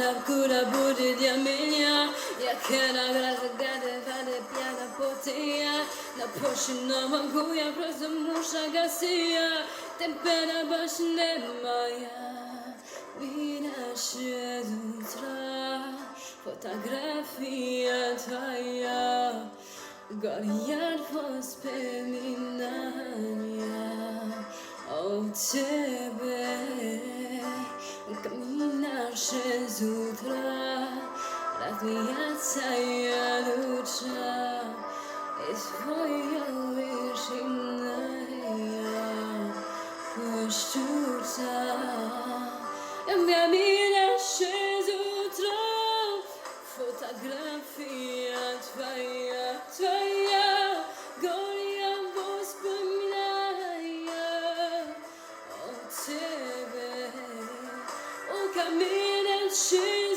la cura bude diamilia, ja kera graza gade vade piana potea, na poshino manguya prosto musha gasia, tempera bashne maya, vina shedutra, fotografia taya, goliath was peminania, o ciebie. Caminarse z utra, rozwijаться ja lucha, jest twoja wyżyna, kościuca. Caminarse z utra, fotografia twoja, golia wspominania o ciebie. Caminhando